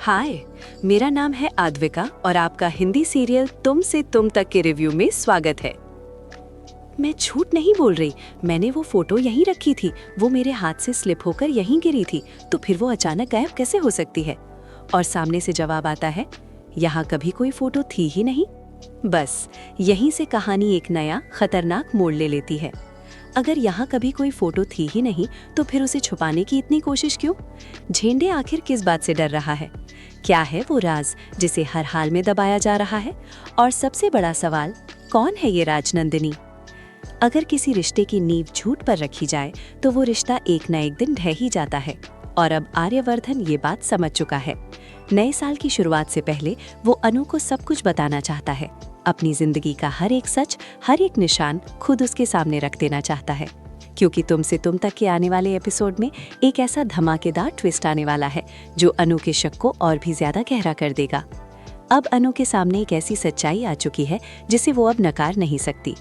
हाय, मेरा नाम है आद्विका और आपका हिंदी सीरियल तुम से तुम तक के रिव्यू में स्वागत है। मैं झूठ नहीं बोल रही, मैंने वो फोटो यहीं रखी थी। वो मेरे हाथ से स्लिप होकर यहीं गिरी थी, तो फिर वो अचानक गायब कैसे हो सकती है? और सामने से जवाब आता है, यहाँ कभी कोई फोटो थी ही नहीं। बस यहीं से कहानी एक नया खतरनाक मोड़ ले लेती है। अगर यहाँ कभी कोई फोटो थी ही नहीं, तो फिर उसे छुपाने की इतनी कोशिश क्यों? झेंडे आखिर किस बात से डर रहा है? क्या है वो राज जिसे हर हाल में दबाया जा रहा है? और सबसे बड़ा सवाल, कौन है ये राजनंदिनी? अगर किसी रिश्ते की नींव झूठ पर रखी जाए तो वो रिश्ता एक न एक दिन ढह ही जाता है। और अब आर्यवर्धन ये बात समझ चुका है। नए साल की शुरुआत से पहले वो अनु को सब कुछ बताना चाहता है। अपनी जिंदगी का हर एक सच, हर एक निशान खुद उसके सामने रख देना चाहता है। क्योंकि तुम से तुम तक के आने वाले एपिसोड में एक ऐसा धमाकेदार ट्विस्ट आने वाला है जो अनु के शक को और भी ज्यादा गहरा कर देगा। अब अनु के सामने एक ऐसी सच्चाई आ चुकी है जिसे वो अब नकार नहीं सकती।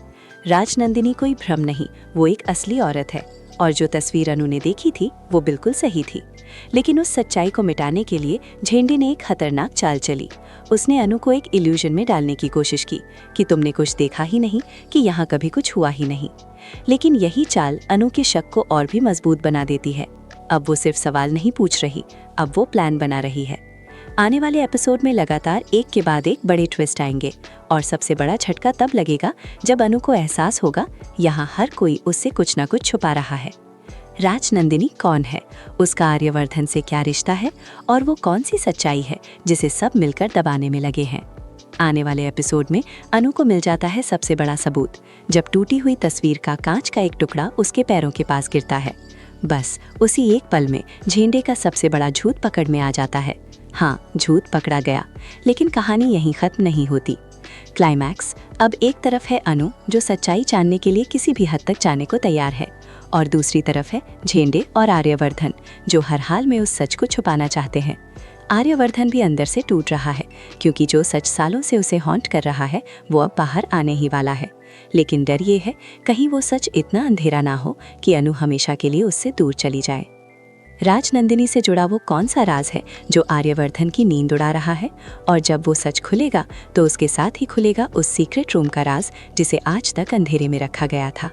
राजनंदिनी कोई भ्रम नहीं, वो एक असली औरत है। और जो तस्वीर अनु ने देखी थी वो बिल्कुल सही थी। लेकिन उस सच्चाई को मिटाने के लिए झेंडे ने एक खतरनाक चाल चली। उसने अनु को एक इल्यूजन में डालने की कोशिश की कि तुमने कुछ देखा ही नहीं, कि यहाँ कभी कुछ हुआ ही नहीं। लेकिन यही चाल अनु के शक को और भी मजबूत बना देती है। अब वो सिर्फ सवाल नहीं पूछ रही, अब वो प्लान बना रही है। आने वाले एपिसोड में लगातार एक के बाद एक बड़े ट्विस्ट आएंगे और सबसे बड़ा झटका तब लगेगा जब अनु को एहसास होगा यहाँ हर कोई उससे कुछ न कुछ छुपा रहा है। राजनंदिनी कौन है, उसका आर्यवर्धन से क्या रिश्ता है और वो कौन सी सच्चाई है जिसे सब मिलकर दबाने में लगे हैं। आने वाले एपिसोड में अनु को मिल जाता है सबसे बड़ा सबूत, जब टूटी हुई तस्वीर का कांच का एक टुकड़ा उसके पैरों के पास गिरता है। बस उसी एक पल में झेंडे का सबसे बड़ा झूठ पकड़ में आ जाता है। हाँ, झूठ पकड़ा गया, लेकिन कहानी यहीं खत्म नहीं होती। क्लाइमैक्स, अब एक तरफ है अनु जो सच्चाई जानने के लिए किसी भी हद तक जाने को तैयार है, और दूसरी तरफ है झेंडे और आर्यवर्धन जो हर हाल में उस सच को छुपाना चाहते हैं। आर्यवर्धन भी अंदर से टूट रहा है, क्योंकि जो सच सालों से उसे हॉन्ट कर रहा है वो अब बाहर आने ही वाला है। लेकिन डर ये है, कहीं वो सच इतना अंधेरा ना हो कि अनु हमेशा के लिए उससे दूर चली जाए। राजनंदिनी से जुड़ा वो कौन सा राज है जो आर्यवर्धन की नींद उड़ा रहा है? और जब वो सच खुलेगा तो उसके साथ ही खुलेगा उस सीक्रेट रूम का राज जिसे आज तक अंधेरे में रखा गया था।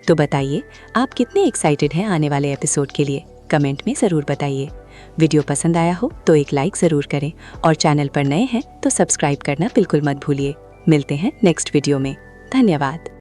तो बताइए, आप कितने एक्साइटेड हैं आने वाले एपिसोड के लिए? कमेंट में ज़रूर बताइए। वीडियो पसंद आया हो तो एक लाइक ज़रूर करें, और चैनल पर नए हैं तो सब्सक्राइब करना बिल्कुल मत भूलिए। मिलते हैं नेक्स्ट वीडियो में। धन्यवाद।